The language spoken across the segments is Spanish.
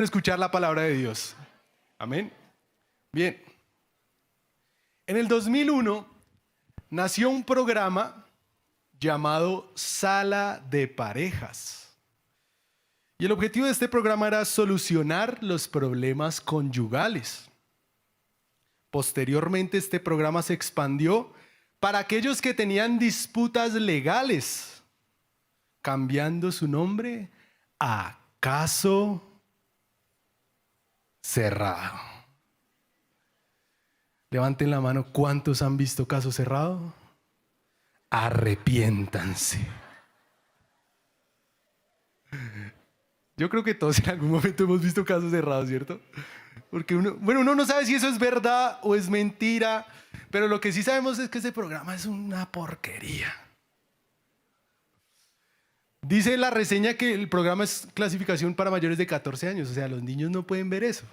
Escuchar la palabra de Dios. Amén. Bien. En el 2001 nació un programa llamado Sala de Parejas. Y el objetivo de este programa era solucionar los problemas conyugales. Posteriormente, este programa se expandió para aquellos que tenían disputas legales, cambiando su nombre a Caso Cerrado. Levanten la mano, ¿cuántos han visto Caso Cerrado? Arrepiéntanse. Yo creo que todos en algún momento hemos visto Caso Cerrado, ¿cierto? Porque uno no sabe si eso es verdad o es mentira, pero lo que sí sabemos es que ese programa es una porquería. Dice la reseña que el programa es clasificación para mayores de 14 años, o sea, los niños no pueden ver eso.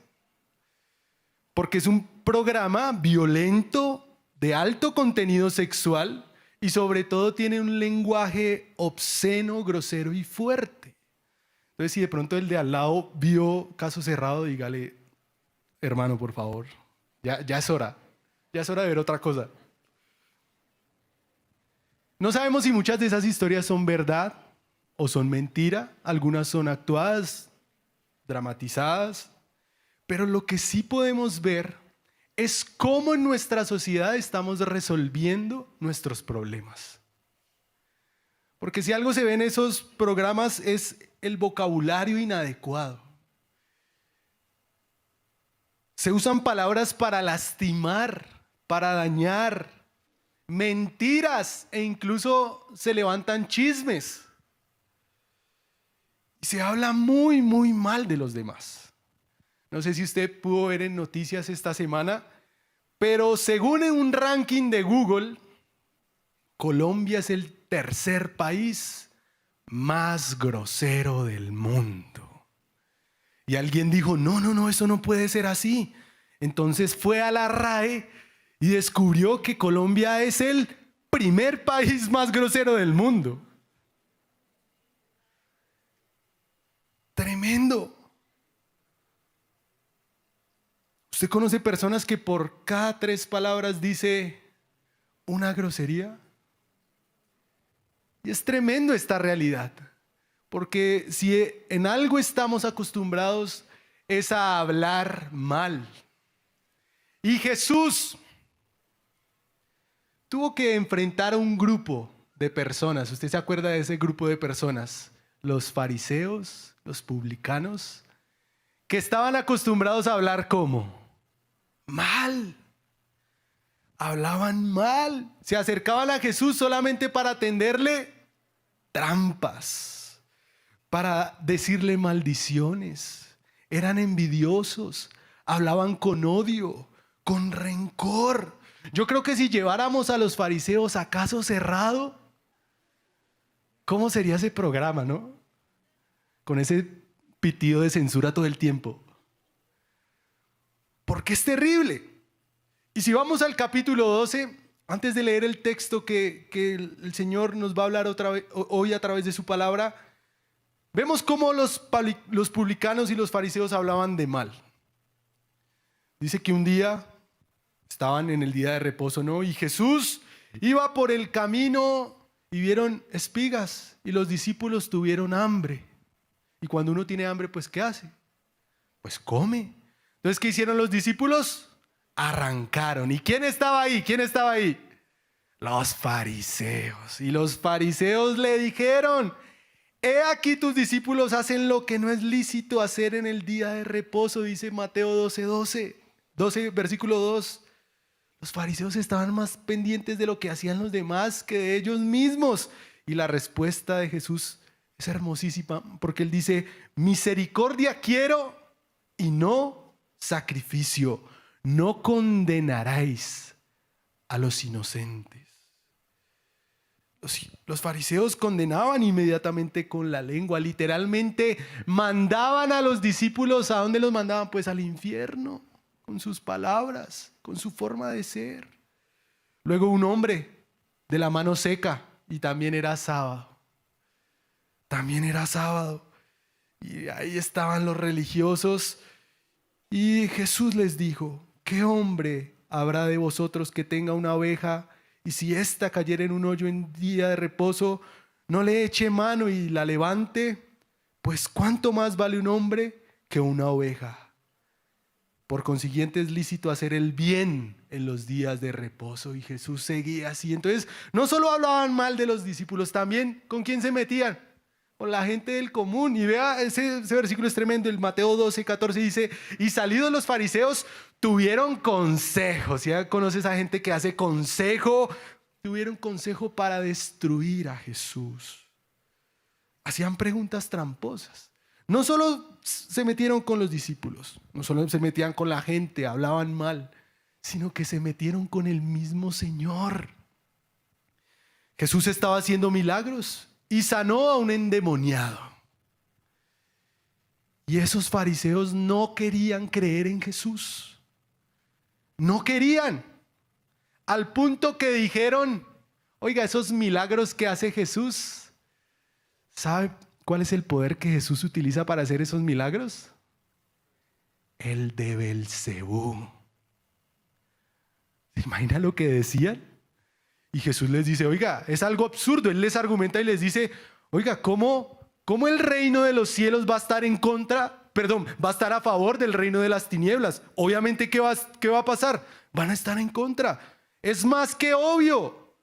Porque es un programa violento, de alto contenido sexual y sobre todo tiene un lenguaje obsceno, grosero y fuerte. Entonces, si de pronto el de al lado vio Caso Cerrado, dígale, hermano, por favor, ya es hora de ver otra cosa. No sabemos si muchas de esas historias son verdad o son mentira, algunas son actuadas, dramatizadas, pero lo que sí podemos ver es cómo en nuestra sociedad estamos resolviendo nuestros problemas. Porque si algo se ve en esos programas es el vocabulario inadecuado. Se usan palabras para lastimar, para dañar, mentiras e incluso se levantan chismes. Y se habla muy, muy mal de los demás. No sé si usted pudo ver en noticias esta semana, pero según un ranking de Google, Colombia es el tercer país más grosero del mundo. Y alguien dijo, no, eso no puede ser así. Entonces fue a la RAE y descubrió que Colombia es el primer país más grosero del mundo. Tremendo. ¿Usted conoce personas que por cada 3 palabras dice una grosería? Y es tremendo esta realidad, porque si en algo estamos acostumbrados es a hablar mal. Y Jesús tuvo que enfrentar a un grupo de personas. ¿Usted se acuerda de ese grupo de personas? Los fariseos, los publicanos, que estaban acostumbrados a hablar ¿cómo? Mal. Hablaban mal. Se acercaban a Jesús solamente para tenderle trampas, para decirle maldiciones. Eran envidiosos, hablaban con odio, con rencor. Yo creo que si lleváramos a los fariseos a Caso Cerrado, ¿cómo sería ese programa, no? Con ese pitido de censura todo el tiempo. Porque es terrible. Y si vamos al capítulo 12, antes de leer el texto que el Señor nos va a hablar hoy a través de su palabra, vemos cómo los publicanos y los fariseos hablaban de mal. Dice que un día estaban en el día de reposo, ¿no? Y Jesús iba por el camino y vieron espigas y los discípulos tuvieron hambre. Y cuando uno tiene hambre, pues ¿qué hace? Pues come. Entonces, ¿qué hicieron los discípulos? Arrancaron. ¿Y quién estaba ahí? ¿Quién estaba ahí? Los fariseos. Y los fariseos le dijeron, he aquí tus discípulos hacen lo que no es lícito hacer en el día de reposo, dice Mateo 12, versículo 2. Los fariseos estaban más pendientes de lo que hacían los demás que de ellos mismos. Y la respuesta de Jesús es hermosísima, porque él dice, misericordia quiero y no sacrificio. No condenaréis a los inocentes. Los fariseos condenaban inmediatamente con la lengua, literalmente mandaban a los discípulos, ¿a dónde los mandaban? Pues al infierno, con sus palabras, con su forma de ser. Luego un hombre de la mano seca, y también era sábado. Y ahí estaban los religiosos. Y Jesús les dijo: ¿qué hombre habrá de vosotros que tenga una oveja, y si ésta cayera en un hoyo en día de reposo, no le eche mano y la levante? Pues ¿cuánto más vale un hombre que una oveja? Por consiguiente es lícito hacer el bien en los días de reposo. Y Jesús seguía así. Entonces no solo hablaban mal de los discípulos, también ¿con quién se metían? Con la gente del común. Y vea, ese versículo es tremendo. El Mateo 12:14 dice: y salidos los fariseos tuvieron consejos. ¿Ya conoces a gente que hace consejo? Tuvieron consejo para destruir a Jesús. Hacían preguntas tramposas. No solo se metieron con los discípulos, no solo se metían con la gente, hablaban mal, sino que se metieron con el mismo Señor. Jesús estaba haciendo milagros y sanó a un endemoniado. Y esos fariseos no querían creer en Jesús. No querían. Al punto que dijeron: oiga, esos milagros que hace Jesús, ¿sabe cuál es el poder que Jesús utiliza para hacer esos milagros? El de Belcebú. ¿Se imagina lo que decían? Y Jesús les dice: oiga, es algo absurdo. Él les argumenta y les dice: oiga, ¿cómo el reino de los cielos va a estar va a estar a favor del reino de las tinieblas? Obviamente, ¿qué va a pasar? Van a estar en contra. Es más que obvio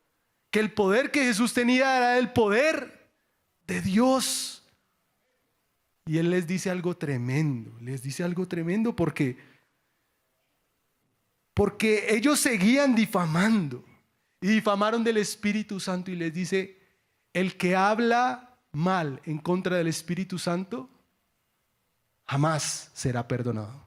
que el poder que Jesús tenía era el poder de Dios. Y Él les dice algo tremendo. Les dice algo tremendo porque ellos seguían difamando. Y difamaron del Espíritu Santo. Y les dice: el que habla mal en contra del Espíritu Santo jamás será perdonado.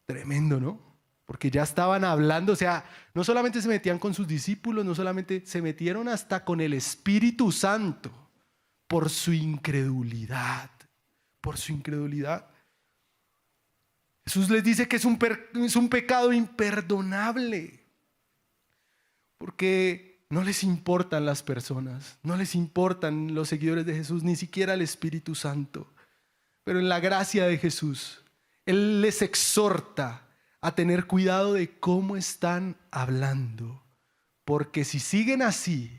Tremendo, ¿no? Porque ya estaban hablando, o sea, no solamente se metían con sus discípulos, no solamente se metieron hasta con el Espíritu Santo por su incredulidad. Por su incredulidad. Jesús les dice que es un pecado imperdonable. Porque no les importan las personas, no les importan los seguidores de Jesús, ni siquiera el Espíritu Santo. Pero en la gracia de Jesús, Él les exhorta a tener cuidado de cómo están hablando. Porque si siguen así,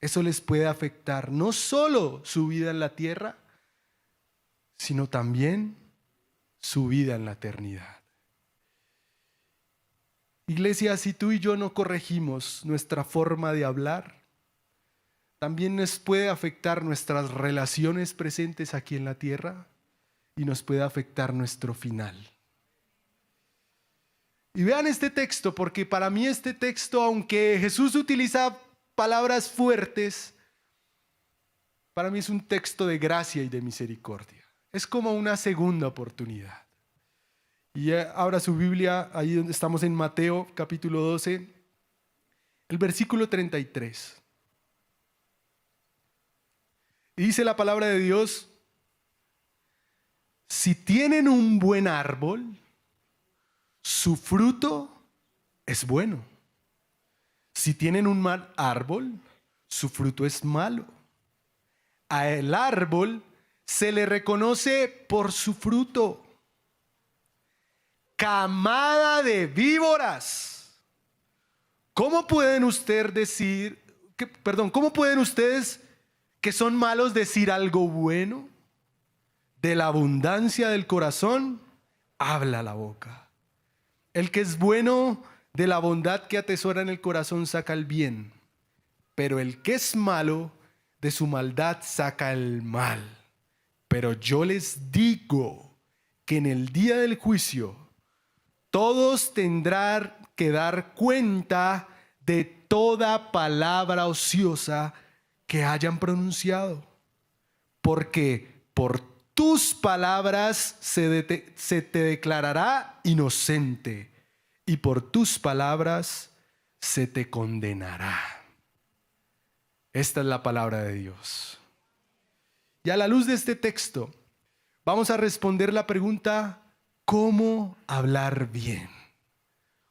eso les puede afectar no solo su vida en la tierra, sino también su vida en la eternidad. Iglesia, si tú y yo no corregimos nuestra forma de hablar, también nos puede afectar nuestras relaciones presentes aquí en la tierra y nos puede afectar nuestro final. Y vean este texto, porque para mí este texto, aunque Jesús utiliza palabras fuertes, para mí es un texto de gracia y de misericordia. Es como una segunda oportunidad. Y abra su Biblia, ahí donde estamos en Mateo capítulo 12, el versículo 33. Y dice la palabra de Dios: si tienen un buen árbol, su fruto es bueno. Si tienen un mal árbol, su fruto es malo. Al árbol se le reconoce por su fruto. Camada de víboras. ¿Cómo pueden ustedes que son malos decir algo bueno? De la abundancia del corazón habla la boca. El que es bueno, de la bondad que atesora en el corazón saca el bien. Pero el que es malo, de su maldad saca el mal. Pero yo les digo que en el día del juicio todos tendrán que dar cuenta de toda palabra ociosa que hayan pronunciado. Porque por tus palabras se te declarará inocente, y por tus palabras se te condenará. Esta es la palabra de Dios. Y a la luz de este texto, vamos a responder la pregunta: ¿cómo hablar bien?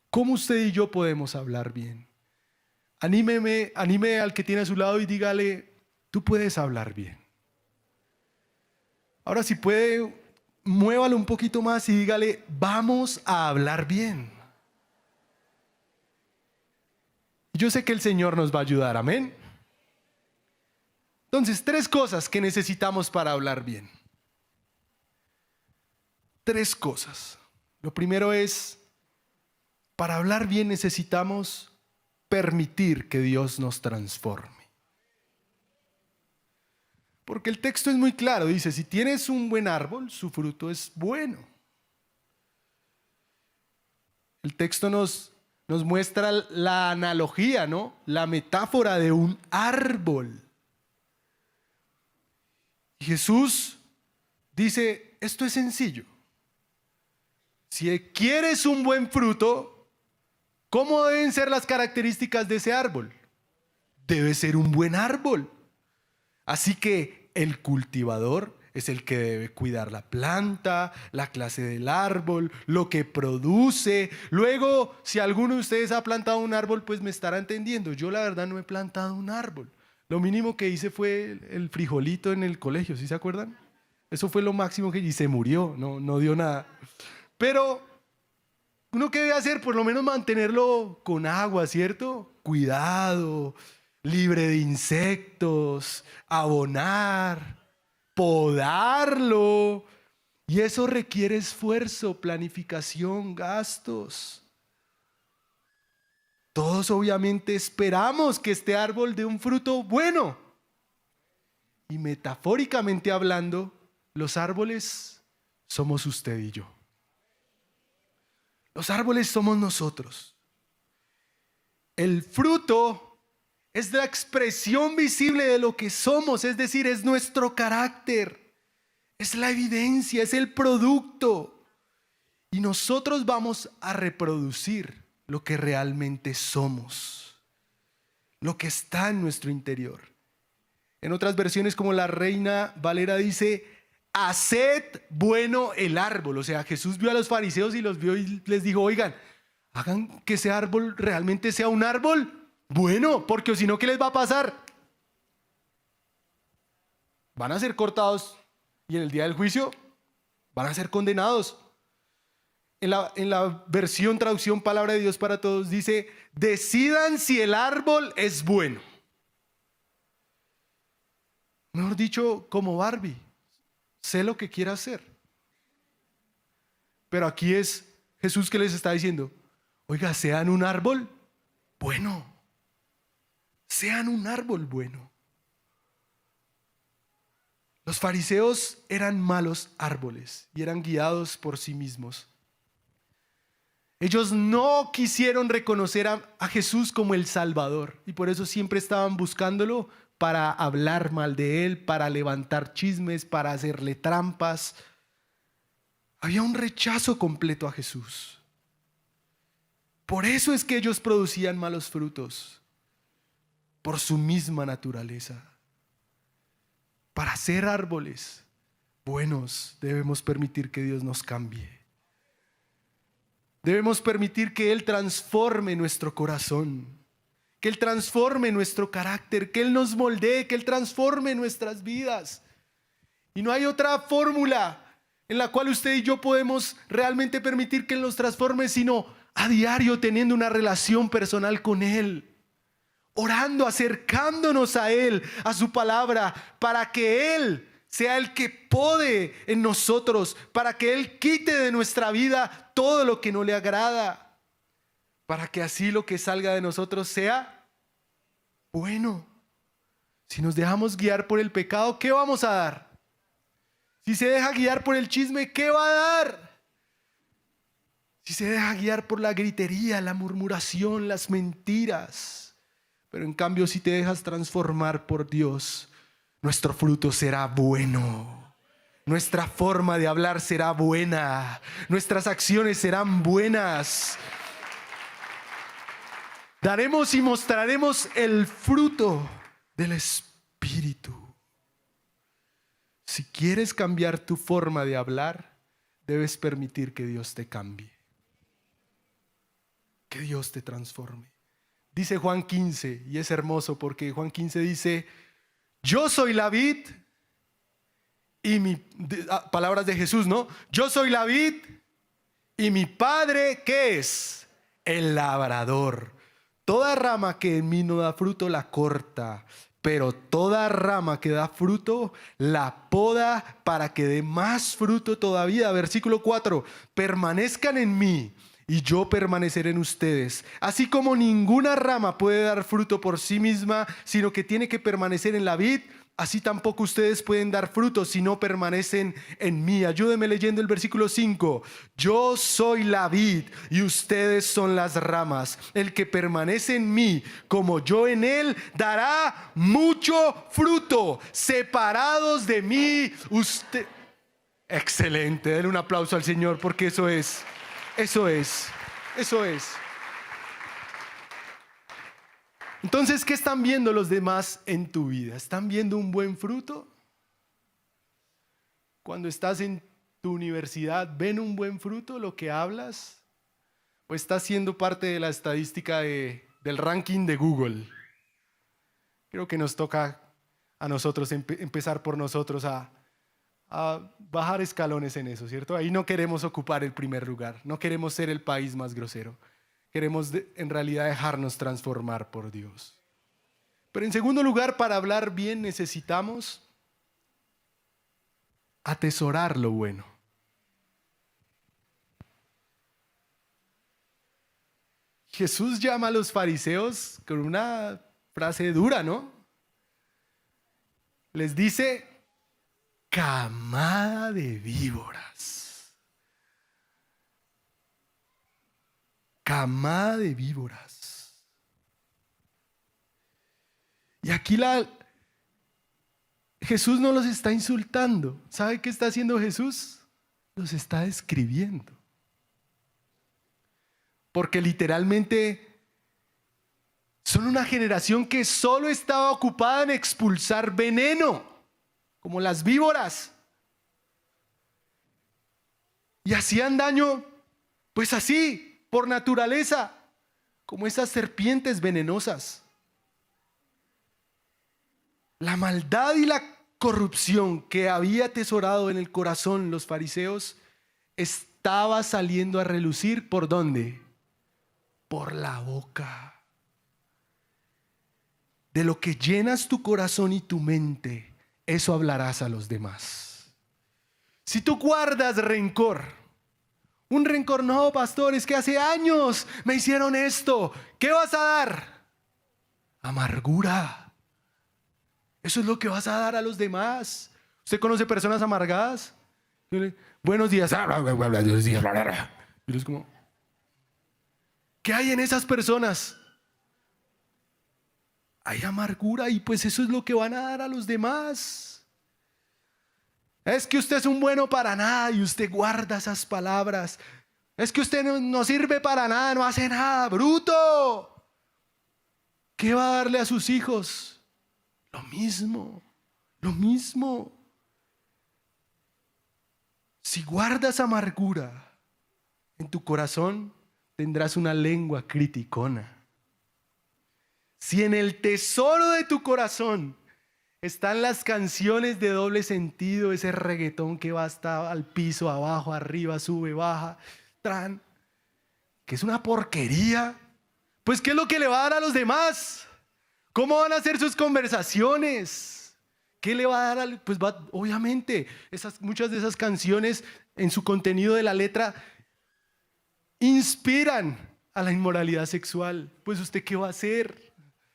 ¿Cómo usted y yo podemos hablar bien? Anime al que tiene a su lado y dígale: tú puedes hablar bien. Ahora si puede, muévalo un poquito más y dígale, vamos a hablar bien. Yo sé que el Señor nos va a ayudar, amén. Entonces, 3 cosas que necesitamos para hablar bien. 3 cosas. Lo primero es, para hablar bien necesitamos permitir que Dios nos transforme. Porque el texto es muy claro, dice, si tienes un buen árbol, su fruto es bueno. El texto nos muestra la analogía, ¿no? La metáfora de un árbol. Y Jesús dice, esto es sencillo. Si quieres un buen fruto, ¿cómo deben ser las características de ese árbol? Debe ser un buen árbol. Así que el cultivador es el que debe cuidar la planta, la clase del árbol, lo que produce. Luego, si alguno de ustedes ha plantado un árbol, pues me estará entendiendo. Yo la verdad no he plantado un árbol. Lo mínimo que hice fue el frijolito en el colegio, ¿sí se acuerdan? Eso fue lo máximo que hice y se murió, no dio nada. Pero uno que debe hacer, por lo menos mantenerlo con agua, ¿cierto? Cuidado, libre de insectos, abonar, podarlo. Y eso requiere esfuerzo, planificación, gastos. Todos obviamente esperamos que este árbol dé un fruto bueno. Y metafóricamente hablando, los árboles somos usted y yo. Los árboles somos nosotros. El fruto es la expresión visible de lo que somos, es decir, es nuestro carácter, es la evidencia, es el producto. Y nosotros vamos a reproducir lo que realmente somos, lo que está en nuestro interior. En otras versiones, como la Reina Valera dice, haced bueno el árbol. O sea, Jesús vio a los fariseos y los vio y les dijo, oigan, hagan que ese árbol realmente sea un árbol bueno, porque si no, ¿qué les va a pasar? Van a ser cortados y en el día del juicio van a ser condenados. En la versión traducción Palabra de Dios para Todos dice, decidan si el árbol es bueno. Mejor dicho, como Barbie, sé lo que quiera hacer. Pero aquí es Jesús que les está diciendo, oiga, sean un árbol bueno. Sean un árbol bueno. Los fariseos eran malos árboles y eran guiados por sí mismos. Ellos no quisieron reconocer a Jesús como el Salvador y por eso siempre estaban buscándolo para hablar mal de él, para levantar chismes, para hacerle trampas. Había un rechazo completo a Jesús. Por eso es que ellos producían malos frutos, por su misma naturaleza. Para ser árboles buenos debemos permitir que Dios nos cambie. Debemos permitir que Él transforme nuestro corazón, que Él transforme nuestro carácter, que Él nos moldee, que Él transforme nuestras vidas. Y no hay otra fórmula en la cual usted y yo podemos realmente permitir que Él nos transforme, sino a diario teniendo una relación personal con Él, orando, acercándonos a Él, a su palabra, para que Él sea el que pode en nosotros, para que Él quite de nuestra vida todo lo que no le agrada, para que así lo que salga de nosotros sea bueno. Si nos dejamos guiar por el pecado, ¿qué vamos a dar? Si se deja guiar por el chisme, ¿qué va a dar? Si se deja guiar por la gritería, la murmuración, las mentiras. Pero en cambio, si te dejas transformar por Dios, nuestro fruto será bueno. Nuestra forma de hablar será buena. Nuestras acciones serán buenas. Daremos y mostraremos el fruto del Espíritu. Si quieres cambiar tu forma de hablar, debes permitir que Dios te cambie. Que Dios te transforme. Dice Juan 15, y es hermoso porque Juan 15 dice, yo soy la vid palabras de Jesús, ¿no? Yo soy la vid y mi padre, ¿qué es? El labrador. Toda rama que en mí no da fruto la corta, pero toda rama que da fruto la poda para que dé más fruto todavía. Versículo 4, permanezcan en mí y yo permaneceré en ustedes. Así como ninguna rama puede dar fruto por sí misma, sino que tiene que permanecer en la vid, así tampoco ustedes pueden dar fruto si no permanecen en mí. Ayúdenme leyendo el versículo 5. Yo soy la vid y ustedes son las ramas. El que permanece en mí, como yo en él, dará mucho fruto. Separados de mí, usted... Excelente, denle un aplauso al Señor porque eso es. Entonces, ¿qué están viendo los demás en tu vida? ¿Están viendo un buen fruto? Cuando estás en tu universidad, ¿ven un buen fruto lo que hablas? ¿O estás siendo parte de la estadística del ranking de Google? Creo que nos toca a nosotros empezar por nosotros a bajar escalones en eso, ¿cierto? Ahí no queremos ocupar el primer lugar, no queremos ser el país más grosero. Queremos en realidad dejarnos transformar por Dios. Pero en segundo lugar, para hablar bien necesitamos atesorar lo bueno. Jesús llama a los fariseos con una frase dura, ¿no? Les dice, camada de víboras. Camada de víboras. Y aquí Jesús no los está insultando. ¿Sabe qué está haciendo Jesús? Los está describiendo. Porque literalmente son una generación que solo estaba ocupada en expulsar veneno, como las víboras. Y hacían daño, pues así, por naturaleza, como esas serpientes venenosas. La maldad y la corrupción que había atesorado en el corazón los fariseos estaba saliendo a relucir. ¿Por dónde? Por la boca. De lo que llenas tu corazón y tu mente, eso hablarás a los demás. Si tú guardas rencor, un rencor, no, pastor, es que hace años me hicieron esto. ¿Qué vas a dar? Amargura. Eso es lo que vas a dar a los demás. ¿Usted conoce personas amargadas? Buenos días. Y es como, ¿qué hay en esas personas? Hay amargura y pues eso es lo que van a dar a los demás. Es que usted es un bueno para nada y usted guarda esas palabras. Es que usted no sirve para nada, no hace nada, bruto. ¿Qué va a darle a sus hijos? Lo mismo. Si guardas amargura en tu corazón, tendrás una lengua criticona. Si en el tesoro de tu corazón están las canciones de doble sentido, ese reggaetón que va hasta al piso, abajo, arriba, sube, baja, que es una porquería, pues ¿qué es lo que le va a dar a los demás? ¿Cómo van a ser sus conversaciones? ¿Qué le va a dar? Pues obviamente, muchas de esas canciones en su contenido de la letra inspiran a la inmoralidad sexual. Pues ¿usted qué va a hacer?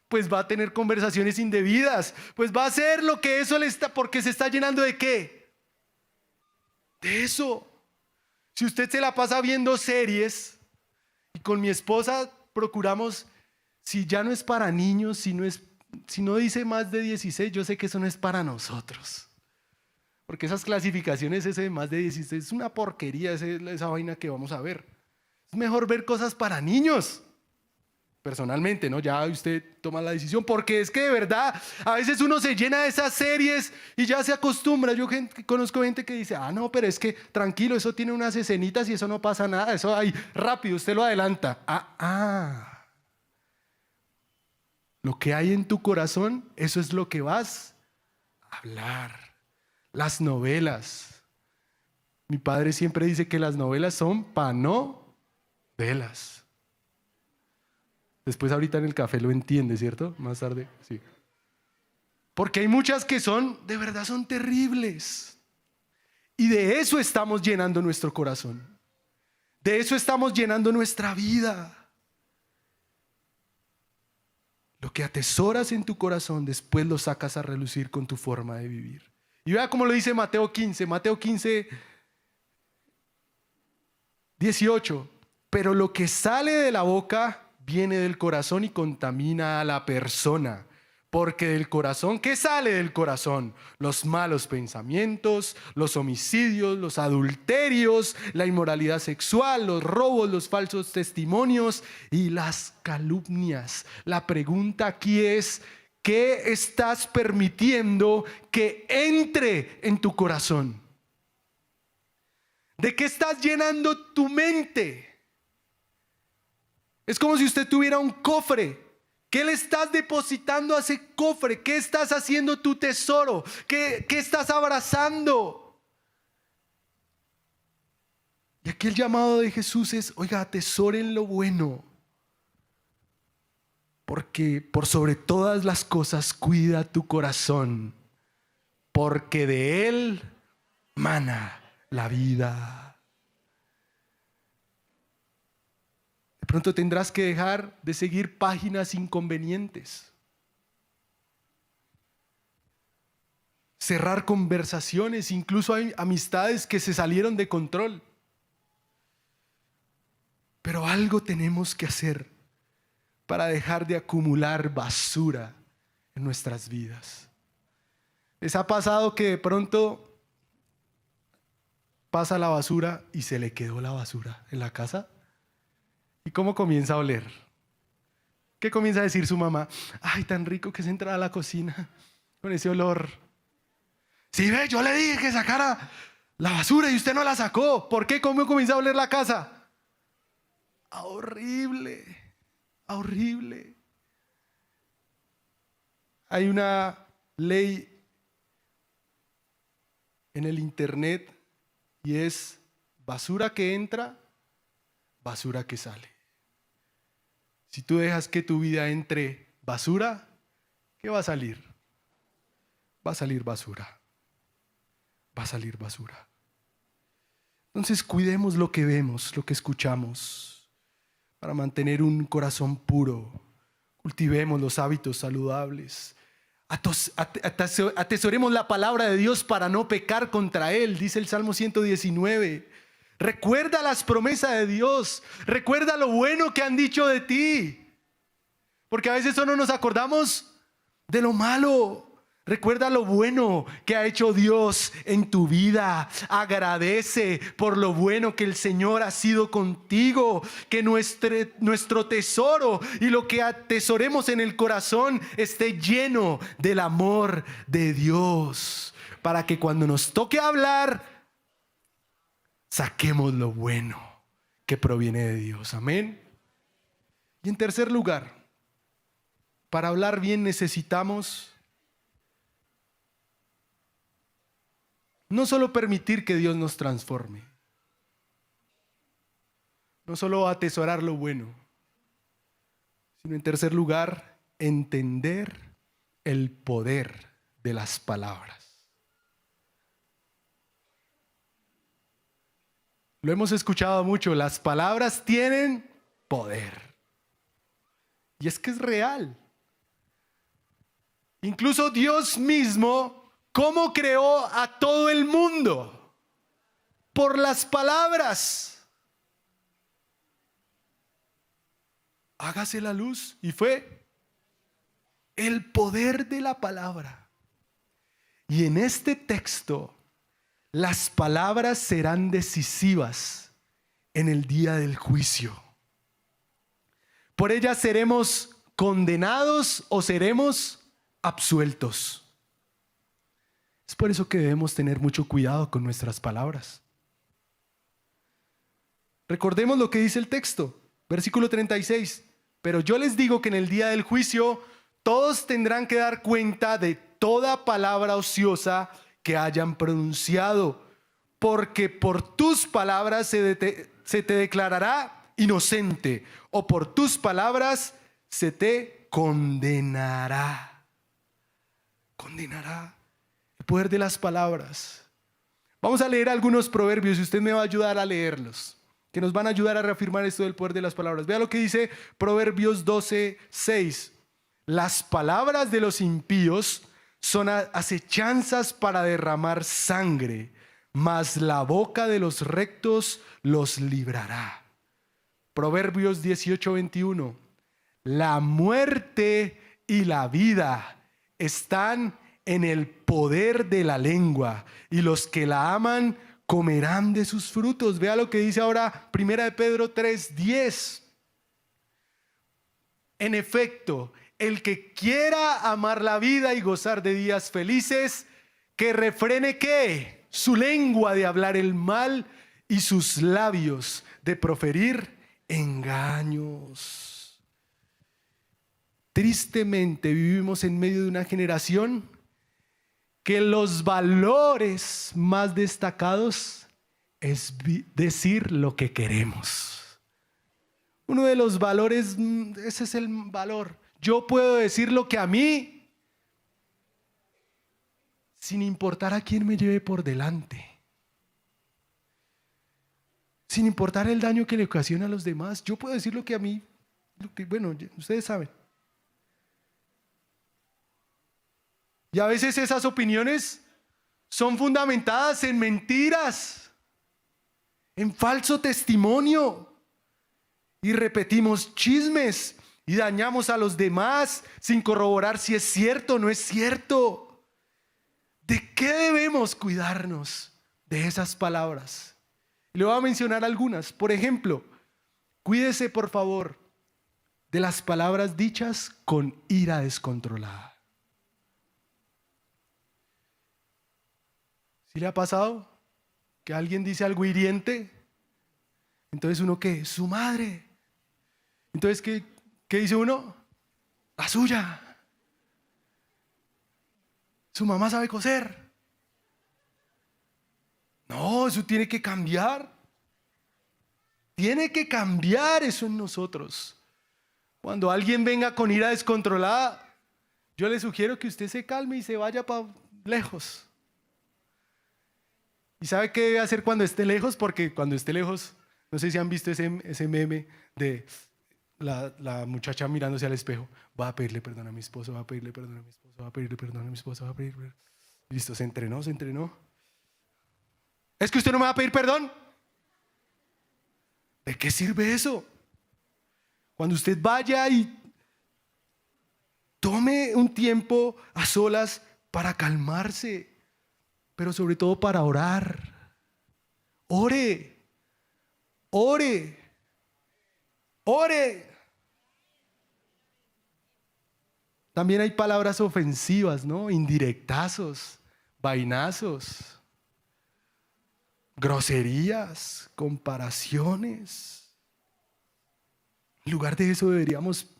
Pues va a tener conversaciones indebidas, pues va a hacer lo que eso le está, porque se está llenando ¿de qué? De eso. Si usted se la pasa viendo series, y con mi esposa procuramos, si ya no es para niños, si no dice más de 16, yo sé que eso no es para nosotros. Porque esas clasificaciones, ese de más de 16, es una porquería esa vaina que vamos a ver. Es mejor ver cosas para niños. Personalmente, ¿no? Ya usted toma la decisión, porque es que de verdad a veces uno se llena de esas series y ya se acostumbra. Yo conozco gente que dice, no, pero es que tranquilo, eso tiene unas escenitas y eso no pasa nada, eso ahí rápido, usted lo adelanta. Lo que hay en tu corazón, eso es lo que vas a hablar. Las novelas. Mi padre siempre dice que las novelas son panovelas. Después ahorita en el café lo entiende, ¿cierto? Más tarde, sí. Porque hay muchas que son, de verdad son terribles. Y de eso estamos llenando nuestro corazón. De eso estamos llenando nuestra vida. Lo que atesoras en tu corazón, después lo sacas a relucir con tu forma de vivir. Y vea cómo lo dice Mateo 15. Mateo 15, 18. Pero lo que sale de la boca viene del corazón y contamina a la persona. Porque del corazón, ¿qué sale del corazón? Los malos pensamientos, los homicidios, los adulterios, la inmoralidad sexual, los robos, los falsos testimonios y las calumnias. La pregunta aquí es, ¿qué estás permitiendo que entre en tu corazón? ¿De qué estás llenando tu mente? Es como si usted tuviera un cofre. ¿Qué le estás depositando a ese cofre? ¿Qué estás haciendo tu tesoro? ¿Qué estás abrazando? Y aquí el llamado de Jesús es, oiga, atesoren lo bueno. Porque por sobre todas las cosas cuida tu corazón. Porque de él mana la vida. De pronto tendrás que dejar de seguir páginas inconvenientes. Cerrar conversaciones, incluso hay amistades que se salieron de control. Pero algo tenemos que hacer para dejar de acumular basura en nuestras vidas. ¿Les ha pasado que de pronto pasa la basura y se le quedó la basura en la casa? ¿Y cómo comienza a oler? ¿Qué comienza a decir su mamá? Ay, tan rico que se entra a la cocina con ese olor. Sí, ve, yo le dije que sacara la basura y usted no la sacó. ¿Por qué? ¿Cómo comienza a oler la casa? Horrible, horrible. Hay una ley en el internet y es basura que entra, basura que sale. Si tú dejas que tu vida entre basura, ¿qué va a salir? Va a salir basura. Va a salir basura. Entonces cuidemos lo que vemos, lo que escuchamos, para mantener un corazón puro. Cultivemos los hábitos saludables. Atesoremos la palabra de Dios para no pecar contra Él, dice el Salmo 119. Recuerda las promesas de Dios. Recuerda lo bueno que han dicho de ti. Porque a veces solo nos acordamos de lo malo. Recuerda lo bueno que ha hecho Dios en tu vida. Agradece por lo bueno que el Señor ha sido contigo. Que nuestro tesoro y lo que atesoremos en el corazón esté lleno del amor de Dios. Para que cuando nos toque hablar, saquemos lo bueno que proviene de Dios. Amén. Y en tercer lugar, para hablar bien necesitamos no solo permitir que Dios nos transforme, no solo atesorar lo bueno, sino en tercer lugar, entender el poder de las palabras. Lo hemos escuchado mucho, las palabras tienen poder. Y es que es real. Incluso Dios mismo, ¿cómo creó a todo el mundo? Por las palabras. Hágase la luz. Y fue el poder de la palabra. Y en este texto, las palabras serán decisivas en el día del juicio. Por ellas seremos condenados o seremos absueltos. Es por eso que debemos tener mucho cuidado con nuestras palabras. Recordemos lo que dice el texto, versículo 36. Pero yo les digo que en el día del juicio todos tendrán que dar cuenta de toda palabra ociosa que hayan pronunciado, porque por tus palabras se te declarará inocente, o por tus palabras se te condenará. Condenará. El poder de las palabras. Vamos a leer algunos proverbios y usted me va a ayudar a leerlos, que nos van a ayudar a reafirmar esto del poder de las palabras. Vea lo que dice Proverbios 12:6. Las palabras de los impíos son acechanzas para derramar sangre, mas la boca de los rectos los librará. Proverbios 18:21. La muerte y la vida están en el poder de la lengua, y los que la aman comerán de sus frutos. Vea lo que dice ahora 1 de Pedro 3:10. En efecto, el que quiera amar la vida y gozar de días felices, que refrene ¿qué? Su lengua de hablar el mal y sus labios de proferir engaños. Tristemente vivimos en medio de una generación que los valores más destacados es decir lo que queremos. Uno de los valores, ese es el valor. Yo puedo decir lo que a mí, sin importar a quién me lleve por delante. Sin importar el daño que le ocasiona a los demás. Yo puedo decir lo que a mí, bueno, ustedes saben. Y a veces esas opiniones son fundamentadas en mentiras, en falso testimonio. Y repetimos chismes y dañamos a los demás sin corroborar si es cierto o no es cierto. ¿De qué debemos cuidarnos de esas palabras? Y le voy a mencionar algunas. Por ejemplo, cuídese por favor de las palabras dichas con ira descontrolada. ¿Sí le ha pasado que alguien dice algo hiriente? Entonces uno, ¿qué? Su madre. Entonces, ¿qué dice uno? La suya. Su mamá sabe coser. No, eso tiene que cambiar. Tiene que cambiar eso en nosotros. Cuando alguien venga con ira descontrolada, yo le sugiero que usted se calme y se vaya para lejos. ¿Y sabe qué debe hacer cuando esté lejos? Porque cuando esté lejos, no sé si han visto ese meme de la muchacha mirándose al espejo. Va a pedirle perdón a mi esposo, va a pedirle perdón a mi esposo, va a pedirle perdón a mi esposo, va a pedirle perdón. Listo, se entrenó. ¿Es que usted no me va a pedir perdón? ¿De qué sirve eso? Cuando usted vaya y tome un tiempo a solas para calmarse, pero sobre todo para orar. Ore. También hay palabras ofensivas, ¿no? Indirectazos, vainazos, groserías, comparaciones. En lugar de eso deberíamos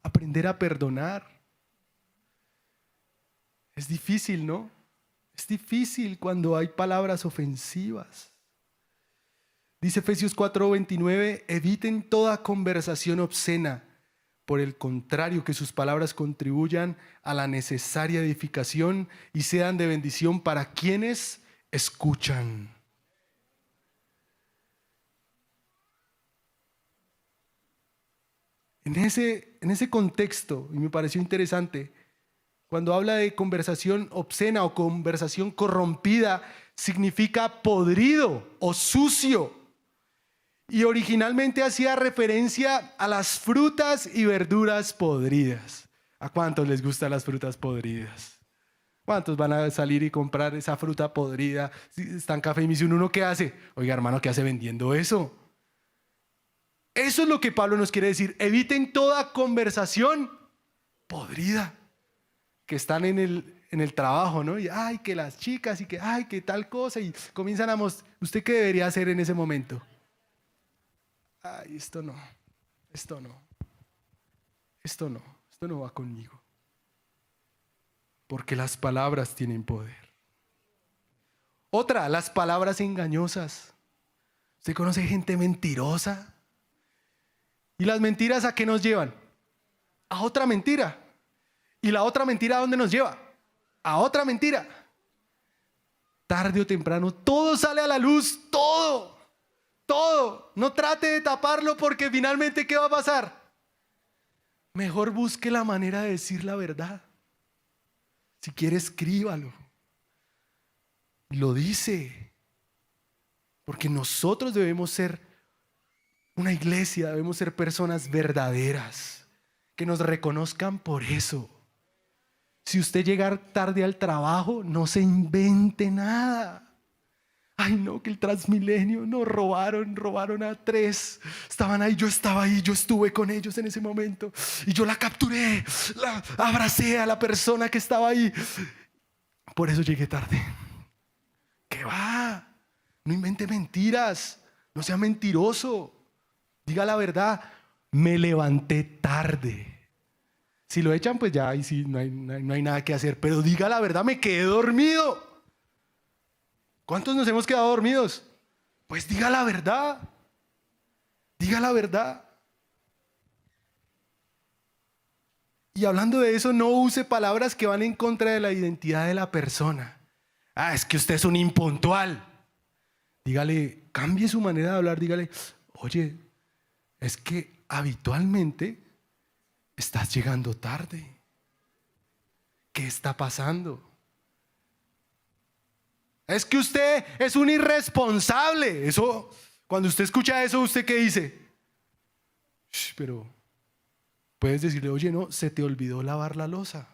aprender a perdonar. Es difícil, ¿no? Es difícil cuando hay palabras ofensivas. Dice Efesios 4:29, eviten toda conversación obscena. Por el contrario, que sus palabras contribuyan a la necesaria edificación y sean de bendición para quienes escuchan. En ese contexto, y me pareció interesante, cuando habla de conversación obscena o conversación corrompida, significa podrido o sucio. Y originalmente hacía referencia a las frutas y verduras podridas. ¿A cuántos les gustan las frutas podridas? ¿Cuántos van a salir y comprar esa fruta podrida? Si está en café y me dice uno, ¿qué hace? Oiga, hermano, ¿qué hace vendiendo eso? Eso es lo que Pablo nos quiere decir. Eviten toda conversación podrida. Que están en el trabajo, ¿no? Y ay, que las chicas y que ay, que tal cosa. Y comienzan a mostrar, ¿usted qué debería hacer en ese momento? Ay, esto no va conmigo. Porque las palabras tienen poder. Otra, las palabras engañosas. ¿Usted conoce gente mentirosa? ¿Y las mentiras a qué nos llevan? A otra mentira. ¿Y la otra mentira a dónde nos lleva? A otra mentira. Tarde o temprano, todo sale a la luz, todo. Todo. No trate de taparlo porque finalmente, ¿qué va a pasar? Mejor busque la manera de decir la verdad. Si quiere, escríbalo. Lo dice. Porque nosotros debemos ser una iglesia, debemos ser personas verdaderas, que nos reconozcan por eso. Si usted llega tarde al trabajo, no se invente nada. Ay, no, que el Transmilenio nos robaron a 3. Estaban ahí, yo estaba ahí, yo estuve con ellos en ese momento. Y yo la capturé, la abracé a la persona que estaba ahí. Por eso llegué tarde. ¿Qué va? No invente mentiras, no sea mentiroso. Diga la verdad, me levanté tarde. Si lo echan, pues ya ahí sí no hay nada que hacer. Pero diga la verdad, me quedé dormido. ¿Cuántos nos hemos quedado dormidos? Pues diga la verdad. Diga la verdad. Y hablando de eso, no use palabras que van en contra de la identidad de la persona. Ah, es que usted es un impuntual. Dígale, cambie su manera de hablar. Dígale, oye, es que habitualmente estás llegando tarde. ¿Qué está pasando? Es que usted es un irresponsable. Eso, cuando usted escucha eso, ¿usted qué dice? Pero puedes decirle, oye, no, se te olvidó lavar la loza.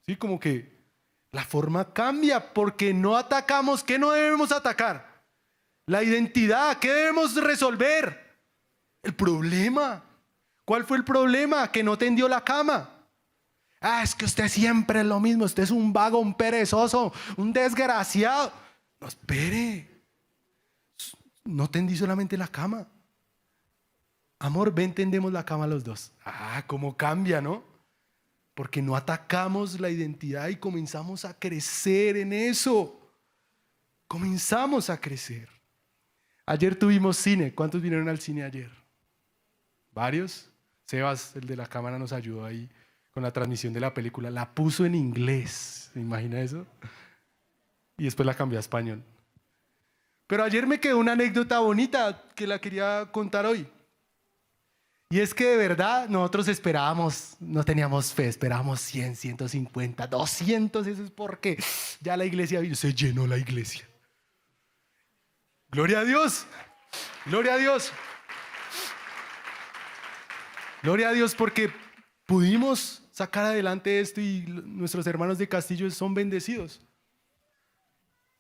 Sí, como que la forma cambia porque no atacamos. ¿Qué no debemos atacar? La identidad. ¿Qué debemos resolver? El problema. ¿Cuál fue el problema? Que no tendió la cama. Ah, es que usted siempre es lo mismo. Usted es un vago, un perezoso, un desgraciado. No, espere. No tendí solamente la cama. Amor, ven, tendemos la cama los dos. Ah, cómo cambia, ¿no? Porque no atacamos la identidad y comenzamos a crecer en eso. Comenzamos a crecer. Ayer tuvimos cine. ¿Cuántos vinieron al cine ayer? ¿Varios? Sebas, el de la cámara, nos ayudó ahí con la transmisión de la película. La puso en inglés. ¿Se imagina eso? Y después la cambió a español. Pero ayer me quedó una anécdota bonita que la quería contar hoy. Y es que de verdad nosotros esperábamos, no teníamos fe, esperábamos 100, 150, 200. Eso es porque ya la iglesia se llenó la iglesia. Gloria a Dios. Gloria a Dios. Gloria a Dios porque pudimos sacar adelante esto y nuestros hermanos de Castillo son bendecidos.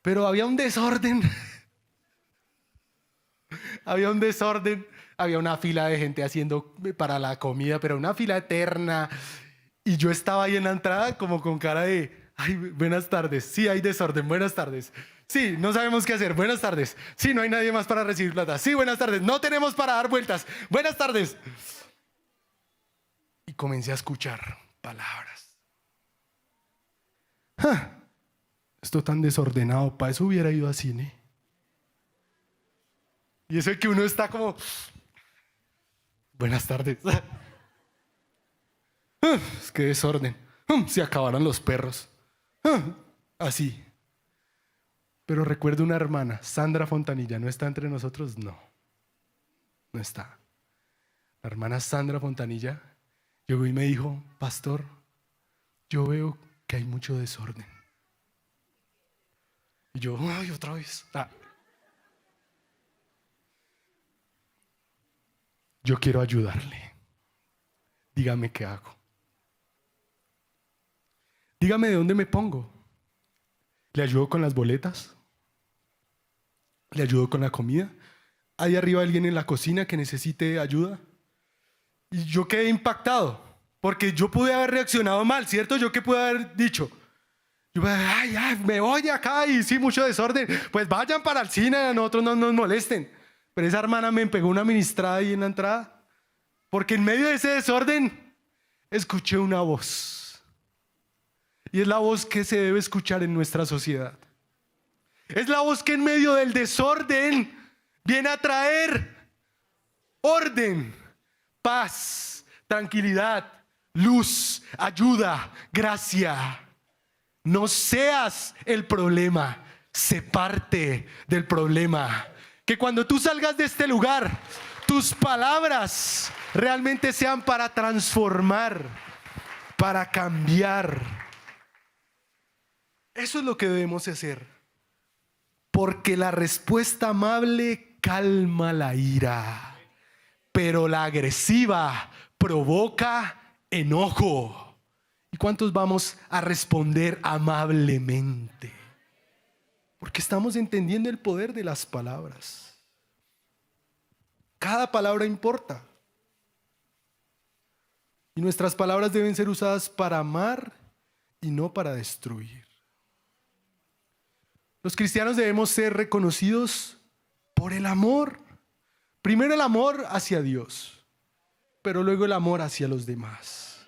Pero había un desorden. Había un desorden. Había una fila de gente haciendo para la comida, pero una fila eterna. Y yo estaba ahí en la entrada como con cara de, ay, buenas tardes. Sí, hay desorden, buenas tardes. Sí, no sabemos qué hacer, buenas tardes. Sí, no hay nadie más para recibir plata. Sí, buenas tardes. No tenemos para dar vueltas. Buenas tardes. Y comencé a escuchar palabras. Esto tan desordenado, para eso hubiera ido a cine. Y eso es que uno está como, buenas tardes. Es que desorden. Se acabaron los perros. Así. Pero recuerdo una hermana, Sandra Fontanilla. ¿No está entre nosotros? No. No está. La hermana Sandra Fontanilla llegó y me dijo, pastor, yo veo que hay mucho desorden. Y yo, ay, otra vez. Yo quiero ayudarle. Dígame qué hago. Dígame de dónde me pongo. ¿Le ayudo con las boletas? ¿Le ayudo con la comida? ¿Hay arriba alguien en la cocina que necesite ayuda? Y yo quedé impactado, porque yo pude haber reaccionado mal, ¿cierto? ¿Yo qué pude haber dicho? Yo, ay, me voy de acá y sí, mucho desorden. Pues vayan para el cine, a nosotros no nos molesten. Pero esa hermana me pegó una ministrada ahí en la entrada, porque en medio de ese desorden escuché una voz. Y es la voz que se debe escuchar en nuestra sociedad. Es la voz que en medio del desorden viene a traer orden, paz, tranquilidad, luz, ayuda, gracia. No seas el problema, sé parte del problema. Que cuando tú salgas de este lugar, tus palabras realmente sean para transformar, para cambiar. Eso es lo que debemos hacer. Porque la respuesta amable calma la ira, pero la agresiva provoca enojo. ¿Y cuántos vamos a responder amablemente? Porque estamos entendiendo el poder de las palabras. Cada palabra importa. Y nuestras palabras deben ser usadas para amar y no para destruir. Los cristianos debemos ser reconocidos por el amor. Primero el amor hacia Dios, pero luego el amor hacia los demás.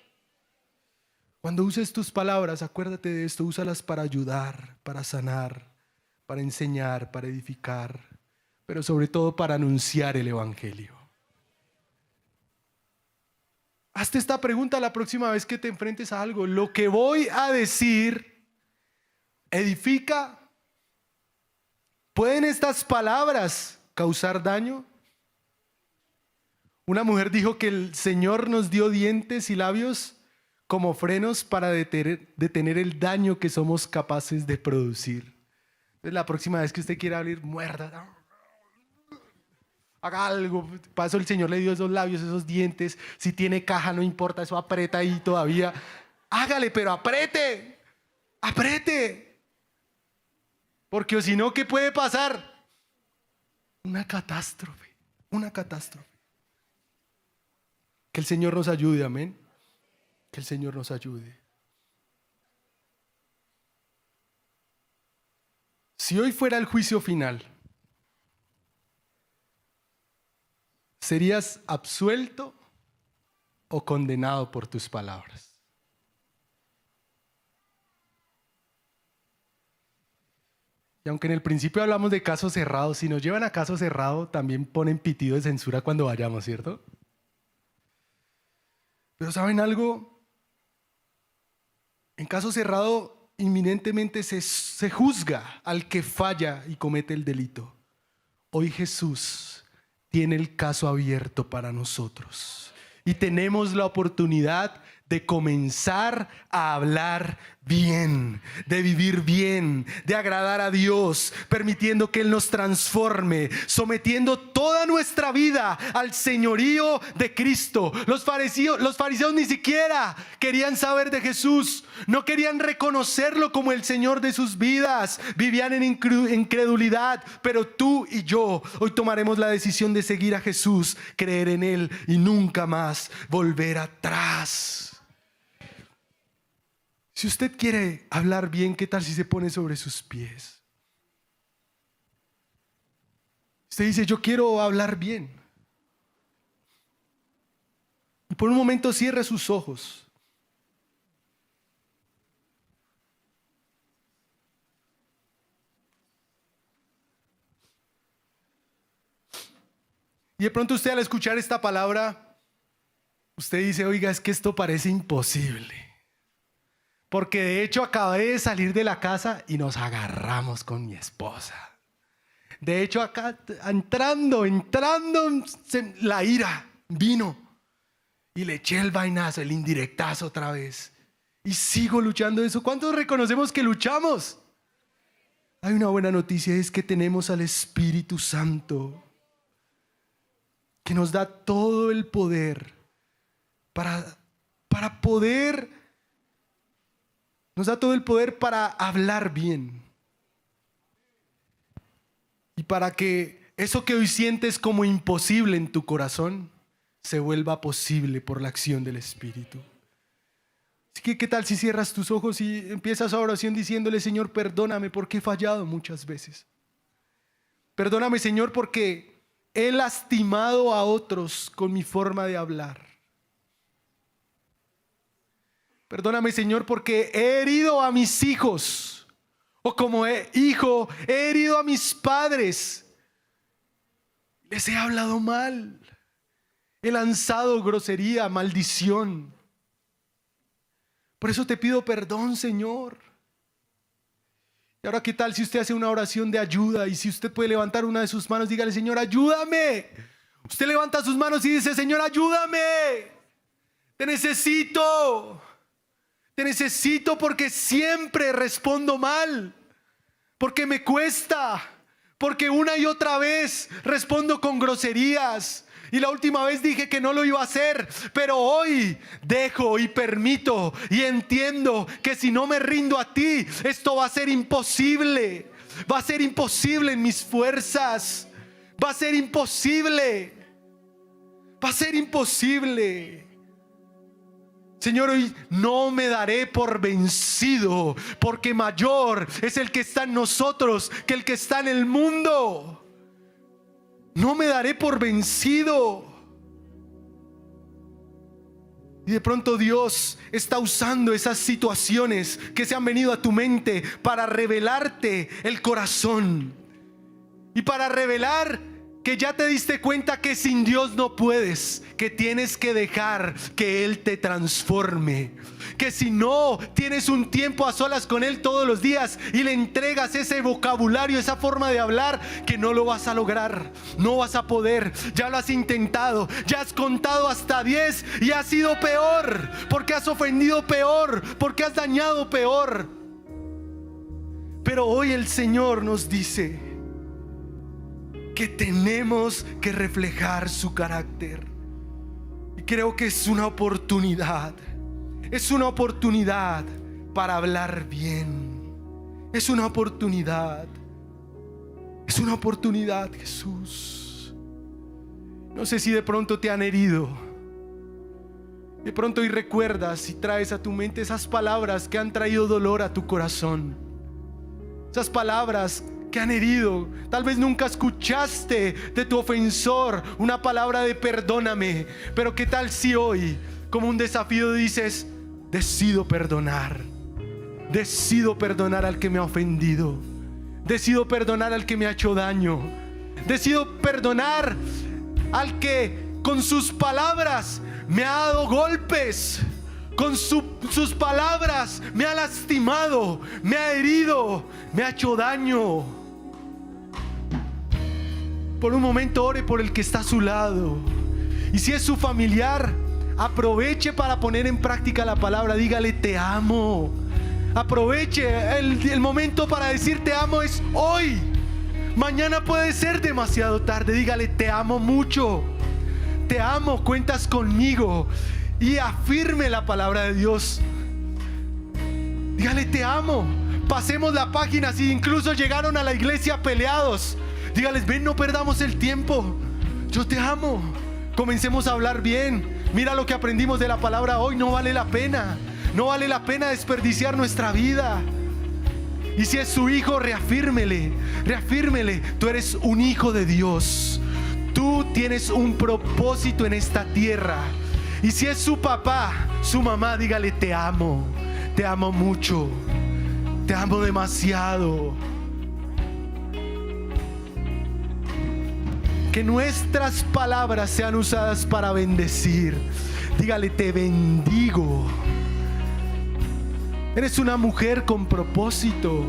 Cuando uses tus palabras, acuérdate de esto, úsalas para ayudar, para sanar, para enseñar, para edificar, pero sobre todo para anunciar el evangelio. Hazte esta pregunta la próxima vez que te enfrentes a algo. ¿Lo que voy a decir edifica? ¿Pueden estas palabras causar daño? Una mujer dijo que el Señor nos dio dientes y labios como frenos para detener el daño que somos capaces de producir. Entonces, la próxima vez que usted quiera abrir, muerda, haga algo. Para eso el Señor le dio esos labios, esos dientes. Si tiene caja, no importa, eso aprieta ahí todavía. Hágale, pero apriete, apriete. Porque si no, ¿qué puede pasar? Una catástrofe, una catástrofe. Que el Señor nos ayude, amén. Que el Señor nos ayude. Si hoy fuera el juicio final, ¿serías absuelto o condenado por tus palabras? Y aunque en el principio hablamos de caso cerrado, si nos llevan a caso cerrado, también ponen pitido de censura cuando vayamos, ¿cierto? Pero ¿saben algo? En caso cerrado, inminentemente se juzga al que falla y comete el delito. Hoy Jesús tiene el caso abierto para nosotros. Y tenemos la oportunidad de comenzar a hablar bien, de vivir bien, de agradar a Dios, permitiendo que Él nos transforme, sometiendo toda nuestra vida al señorío de Cristo. Los fariseos ni siquiera querían saber de Jesús, no querían reconocerlo como el Señor de sus vidas, vivían en incredulidad. Pero tú y yo hoy tomaremos la decisión de seguir a Jesús, creer en Él y nunca más volver atrás. Si usted quiere hablar bien, ¿qué tal si se pone sobre sus pies? Usted dice, yo quiero hablar bien. Y por un momento cierre sus ojos. Y de pronto usted al escuchar esta palabra, usted dice, oiga, es que esto parece imposible. Porque de hecho acabé de salir de la casa y nos agarramos con mi esposa. De hecho acá entrando, la ira vino. Y le eché el vainazo, el indirectazo otra vez. Y sigo luchando eso. ¿Cuántos reconocemos que luchamos? Hay una buena noticia, es que tenemos al Espíritu Santo, que nos da todo el poder para poder, nos da todo el poder para hablar bien. Y para que eso que hoy sientes como imposible en tu corazón se vuelva posible por la acción del Espíritu. Así que, ¿qué tal si cierras tus ojos y empiezas a oración diciéndole, Señor, perdóname porque he fallado muchas veces. Perdóname, Señor, porque he lastimado a otros con mi forma de hablar. Perdóname, Señor, porque he herido a mis hijos O como hijo, he herido a mis padres. Les he hablado mal. He lanzado grosería, maldición. Por eso te pido perdón, Señor. Y ahora, ¿qué tal si usted hace una oración de ayuda? Y si usted puede levantar una de sus manos, dígale: Señor, ayúdame. Usted levanta sus manos y dice: Señor, ayúdame. Te necesito. Te necesito porque siempre respondo mal. Porque me cuesta. Porque una y otra vez respondo con groserías. Y la última vez dije que no lo iba a hacer, pero hoy dejo y permito y entiendo que si no me rindo a ti, esto va a ser imposible. Va a ser imposible en mis fuerzas. Va a ser imposible. Va a ser imposible. Señor, hoy no me daré por vencido, porque mayor es el que está en nosotros que el que está en el mundo. No me daré por vencido. Y de pronto Dios está usando esas situaciones que se han venido a tu mente para revelarte el corazón. Y para revelar que ya te diste cuenta que sin Dios no puedes, que tienes que dejar que Él te transforme, que si no tienes un tiempo a solas con Él todos los días y le entregas ese vocabulario, esa forma de hablar, que no lo vas a lograr, no vas a poder. Ya lo has intentado, ya has contado hasta 10 y ha sido peor, porque has ofendido peor, porque has dañado peor. Pero hoy el Señor nos dice que tenemos que reflejar su carácter. Y creo que es una oportunidad. Es una oportunidad para hablar bien. Es una oportunidad. Es una oportunidad, Jesús. No sé si de pronto te han herido. De pronto hoy recuerdas y traes a tu mente esas palabras que han traído dolor a tu corazón. Esas palabras que han herido. Tal vez nunca escuchaste de tu ofensor una palabra de perdóname, pero qué tal si hoy, como un desafío, dices: decido perdonar. Decido perdonar al que me ha ofendido. Decido perdonar al que me ha hecho daño. Decido perdonar al que con sus palabras me ha dado golpes. Con sus palabras me ha lastimado, me ha herido, me ha hecho daño. Por un momento ore por el que está a su lado. Y si es su familiar, aproveche para poner en práctica la palabra. Dígale: te amo. Aproveche el momento para decir te amo, es hoy. Mañana puede ser demasiado tarde. Dígale: te amo mucho. Te amo, cuentas conmigo. Y afirme la palabra de Dios. Dígale: te amo. Pasemos la página. Si incluso llegaron a la iglesia peleados, dígales: ven, no perdamos el tiempo. Yo te amo. Comencemos a hablar bien. Mira lo que aprendimos de la palabra hoy. No vale la pena. No vale la pena desperdiciar nuestra vida. Y si es su hijo, reafírmele. Reafírmele. Tú eres un hijo de Dios. Tú tienes un propósito en esta tierra. Y si es su papá, su mamá, dígale: te amo. Te amo mucho. Te amo demasiado. Que nuestras palabras sean usadas para bendecir. Dígale: te bendigo. Eres una mujer con propósito.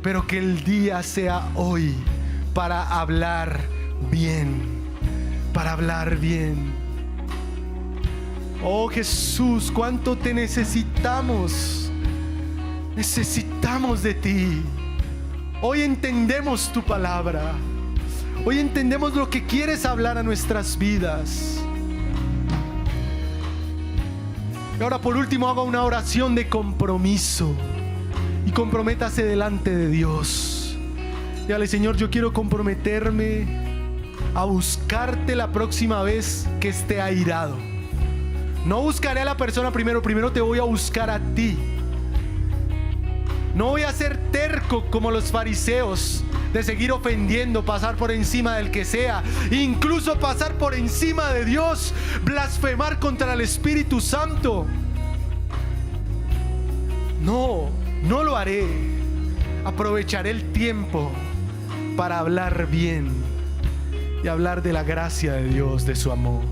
Pero que el día sea hoy para hablar bien. Para hablar bien. Oh Jesús, cuánto te necesitamos. Necesitamos de ti. Hoy entendemos tu palabra. Hoy entendemos lo que quieres hablar a nuestras vidas. Y ahora, por último, haga una oración de compromiso. Y comprométase delante de Dios. Dígale: Señor, yo quiero comprometerme a buscarte la próxima vez que esté airado. No buscaré a la persona primero te voy a buscar a ti. No voy a ser terco como los fariseos, de seguir ofendiendo, pasar por encima del que sea, incluso pasar por encima de Dios, blasfemar contra el Espíritu Santo. No, no lo haré. Aprovecharé el tiempo para hablar bien y hablar de la gracia de Dios, de su amor.